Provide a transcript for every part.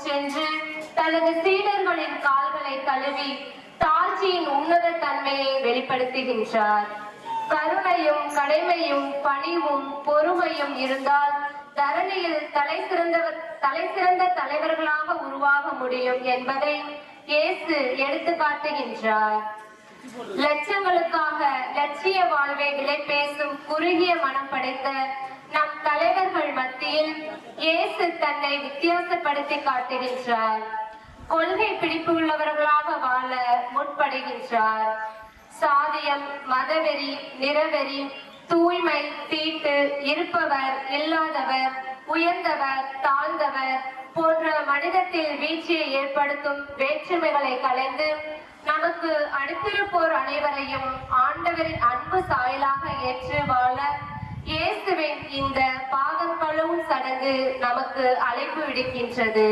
சென்று தனது சீடர்களின் கால்களை கழுவி தாழ்ச்சியின் உன்னத தன்மையை வெளிப்படுத்துகின்றார். கருணையும் கடமையும் பணிவும் பொறுமையும் இருந்தால் தரணியில் தலைசிறந்த தலைவர்களாக உருவாக முடியும் என்பதை இயேசு எடுத்து காட்டுகின்றார். லட்சங்களுக்காக லட்சிய வாழ்வை விலை பேசும் குறுகிய மனம் படைத்த நம் தலைவர்கள் மத்தியில் இயேசு தன்னை வித்தியாசப்படுத்தி காட்டுகின்றார். கொள்கை பிடிப்பு உள்ளவர்களாக வாழ முற்படுகின்றார். சாதியம், மதவெறி, நிறவெறி, தூய்மை, தீட்டு, இருப்பவர், இல்லாதவர், உயர்ந்தவர், தாழ்ந்தவர் போன்ற மனிதத்தில் வீழ்ச்சியை ஏற்படுத்தும் வேற்றுமைகளை கலைந்து நமக்கு அடுத்திருப்போர் அனைவரையும் ஆண்டவரின் அன்பு சாயலாக ஏற்று வாழ இயேசுவின் இந்த பாகம் கழுவும் சடங்கு நமக்கு அழைப்பு விடுக்கின்றது.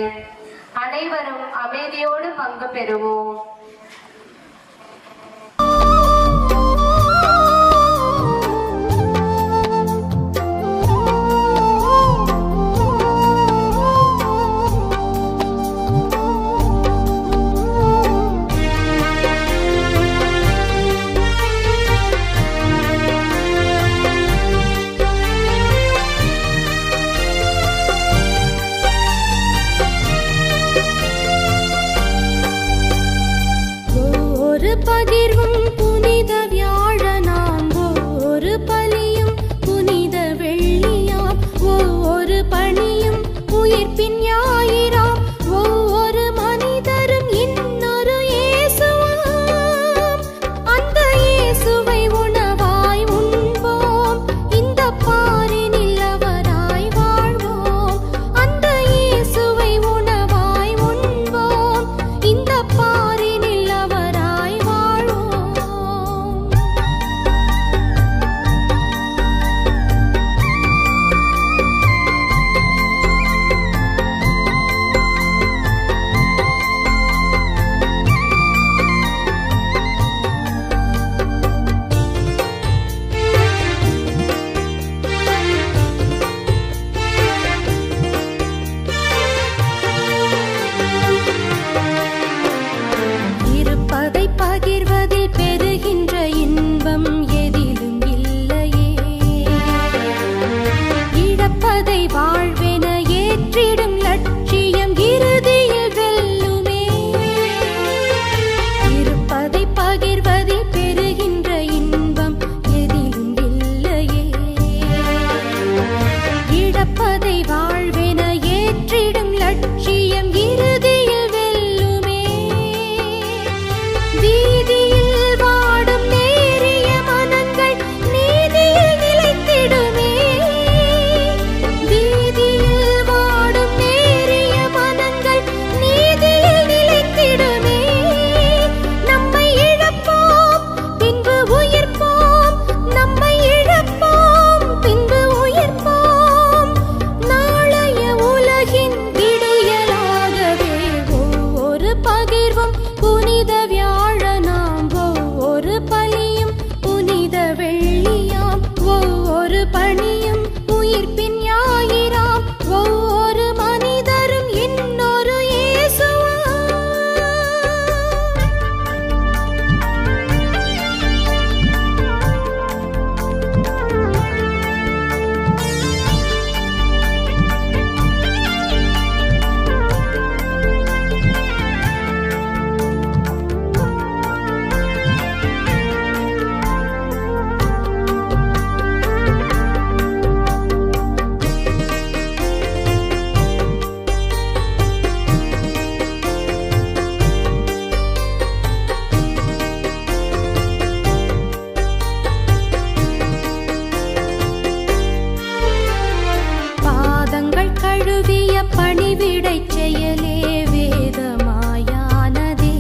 அனைவரும் அமைதியோடு பங்கு பெறுவோம். பகிர்வும் புனித வியாழனாம் ஒவ்வொரு பலியும் புனித வெள்ளியாம் ஒவ்வொரு பணியும் உயிர்ப்பின் ஞாயிறாம் ஒவ்வொரு மனிதரும் இன்னொரு இயேசுவாம். அந்த இயேசுவை உணவாய் உண்போம், இந்த பாரினில் அவராய் வாழ்வோம். அந்த இயேசுவை உணவாய் உண்போம், இந்த பாரினில் அவராய் இருப்பதை பகிர்வதில் பெறுகின்ற இன்பம் எதிலும் இல்லையே. இழப்பதை வாழ்வென ஏற்றிடும் லட்சியம் இறுதியில் வெல்லுமே. இருப்பதை பகிர்வதில் பெறுகின்ற இன்பம் எதிலும் இல்லையே. இழப்பதை வாழ்வென ஏற்றிடும் லட்சியம் இறுதியில் வெல்லுமே. வீதியில் வாடும் நேரிய மனங்கள் நீதியில் நிலைத்திடுமே. வீதியில் வாடும் நேரிய மனங்கள் நீதியில் நிலைத்திடுமே. நம்மை இழப்போம் பின்பு உயிர்ப்போம், நம்மை இழப்போம் பின்பு உயிர்ப்போம். நாளைய உலகின் விடியலாகவே ஒவ்வொரு பகிர்வும் புனித வியாழனாம் ஒவ்வொரு பலியும் புனித வெள்ளியாம் ஒவ்வொரு பணியும் உயிர்ப்பின் ஞாயிறாம் ஒவ்வொரு மனிதரும் இன்னொரு இயேசுவாம். பாதங்கள் கழுவிய பணிவிடைச் செயலே வேதமாயானதே.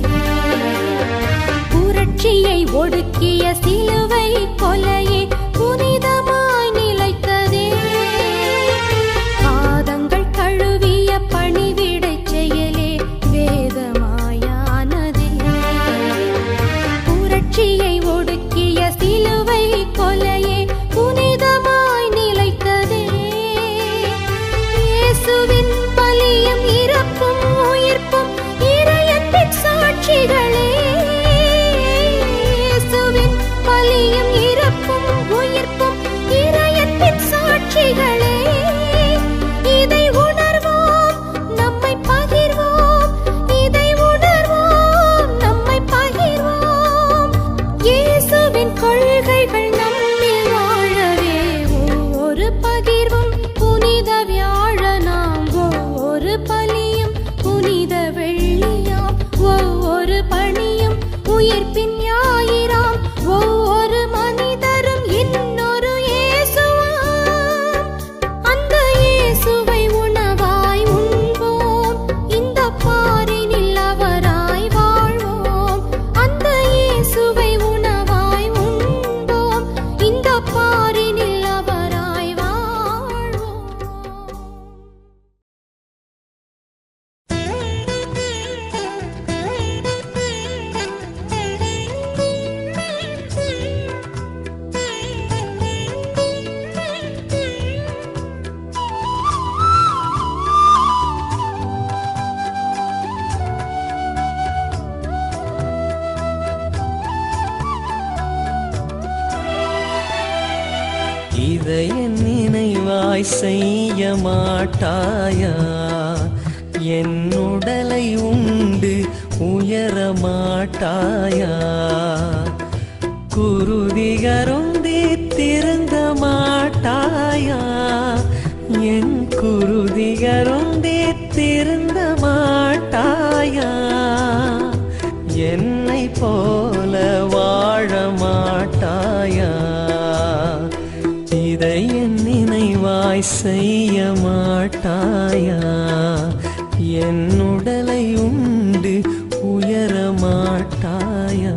புரட்சியை ஒடுக்கிய சிலுவை கொலையே புனிதமாய் நிலைத்ததே. பாதங்கள் கழுவிய பணிவிடைச் செயலே வேதமாயானதே. புரட்சியை ஒடுக்கிய சிலுவை கொலையே புனிதமாய் நிலைத்ததே. இயேசுவின் பலியும் இறப்பும் வெள்ளியாம். ஒவ்வொரு பணியும் உயிர்ப்பின் ஞாயிறாம். ஒவ்வொரு மனிதரும் இன்னொரு இயேசுவாம். அந்த இயேசுவை உணவாய் உண்போம், இந்த பாரினில் அவராய் வாழ்வோம். அந்த இயேசுவை உணவாய் உண்போம், இந்த பாரினில் அவராய் வாழ்வோம். இதை என் நினைவாய் செய்ய மாட்டாயா? என் உடலை உண்டு உயர மாட்டாயா? குருதிகருந்தி திருந்த மாட்டாயா? என் குருதிகருந்தி திருந்த மாட்டாயா? என்னை போல வாழ மாட்டாயா? இதை என் நினைவாய் செய்ய மாட்டாயா? என் உடலை உண்டு உயர மாட்டாயா?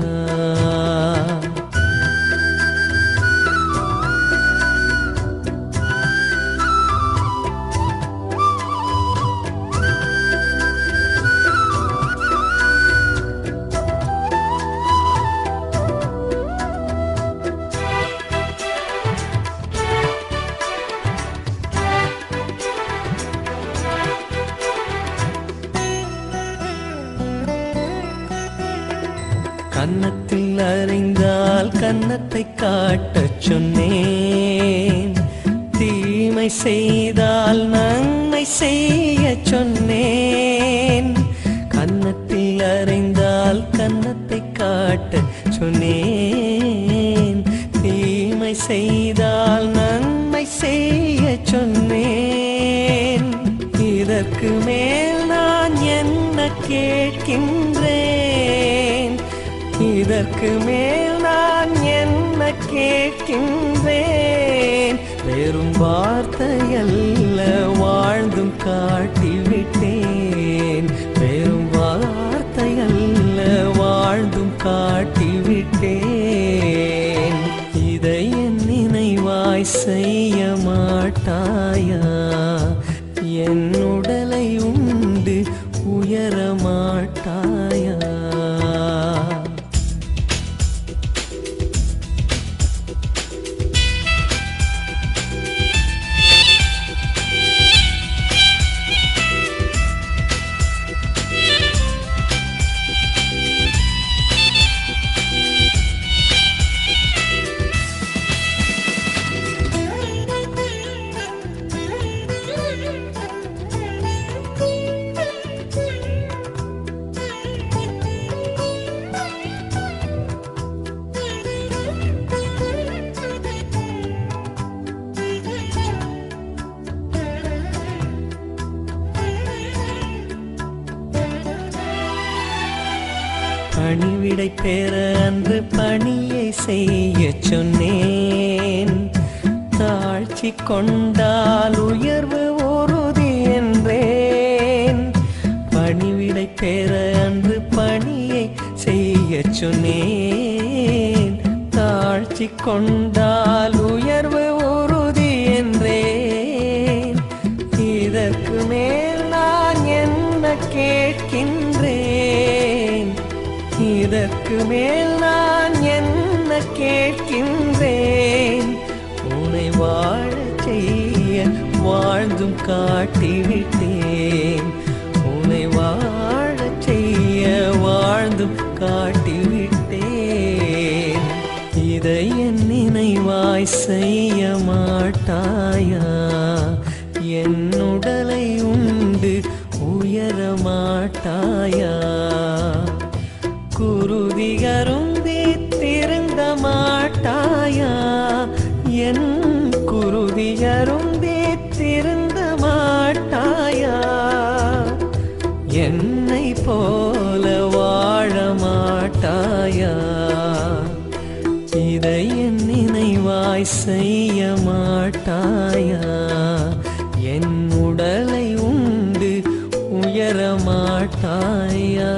கன்னத்தில் அறிந்தால் கன்னத்தை காட்டச் சொன்னேன். தீமை செய்தால் நன்மை செய்ய சொன்னேன். கன்னத்தில் அறிந்தால் கன்னத்தை காட்டச் சொன்னேன். தீமை செய்தால் நன்மை செய்ய சொன்னேன். இதற்கு மேல் நான் என்ன கேட்கின்றேன்? இதற்கு மேல் நான் என்ன கேட்கின்றேன்? வெறும் வார்த்தையல்ல வாழ்ந்தும் காட்டிவிட்டேன். வெறும் வார்த்தையல்ல வாழ்ந்தும் காட்டிவிட்டேன். இதை என் நினைவாய் செய்ய மாட்டாயா? என் உடலை உண்டு உயர மாட்டாயா? பணிவிடை பெற அன்று பணியை செய்ய சொன்னேன். தாழ்ச்சி கொண்டால் உயர்வு உறுதி என்றேன். பணிவிடை பெற அன்று பணியை செய்ய சொன்னேன். தாழ்ச்சி கொண்டால் உயர்வு உறுதி என்றேன். இதற்கு மேல் நான் என்ன கேட்கின்றேன்? இதற்கு மேல் நான் என்ன கேட்கின்றேன்? உன்னை வாழச் செய்ய வாழ்ந்தும் காட்டிவிட்டேன். உன்னை வாழச் செய்ய வாழ்ந்தும் காட்டிவிட்டேன். இதை என் நினைவாய் செய்ய மாட்டாயா? என் உடலை உண்டு உயர மாட்டாயா? குருதிகருந்தி திருந்த மாட்டாயா? என் குருதிகருந்தி திருந்த மாட்டாயா? என்னை போல வாழ மாட்டாயா? இதை என் நினைவாய் செய்ய மாட்டாயா? என் உடலை உண்டு உயர மாட்டாயா?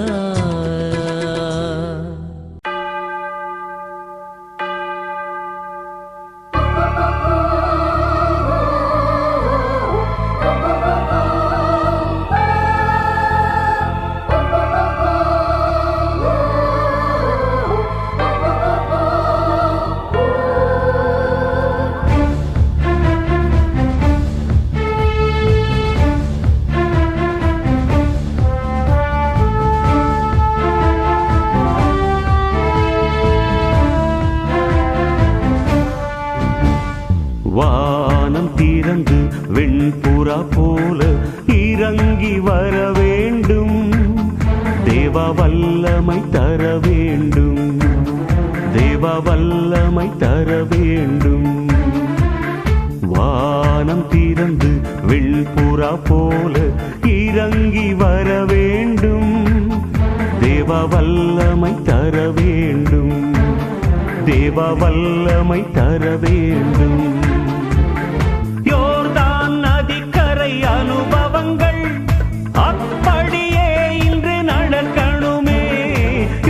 வானம் திறந்து வெண்புறா போல இறங்கி வர வேண்டும். தேவ வல்லமை தர வேண்டும். தேவ வல்லமை தர வேண்டும். வானம் திறந்து வெண்புறா போல இறங்கி வர வேண்டும். தேவ வல்லமை தர வேண்டும். தேவ வல்லமை தர வேண்டும். யோர்தான் நதிக்கரை அனுபவங்கள் அப்படியே இன்று நடக்கணுமே.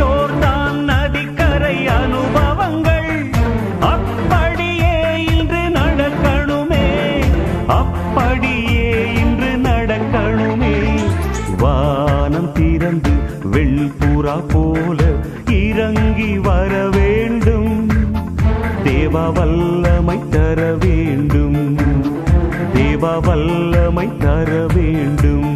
யோர்தான் நதிக்கரை அனுபவங்கள் அப்படியே இன்று நடக்கணுமே. அப்படியே இன்று நடக்கணுமே. வானம் திறந்து வெண்புறா போல இறங்கி வர வேண்டும். தேவ வல்லமை தர வேண்டும். தேவ வல்லமை தர வேண்டும்.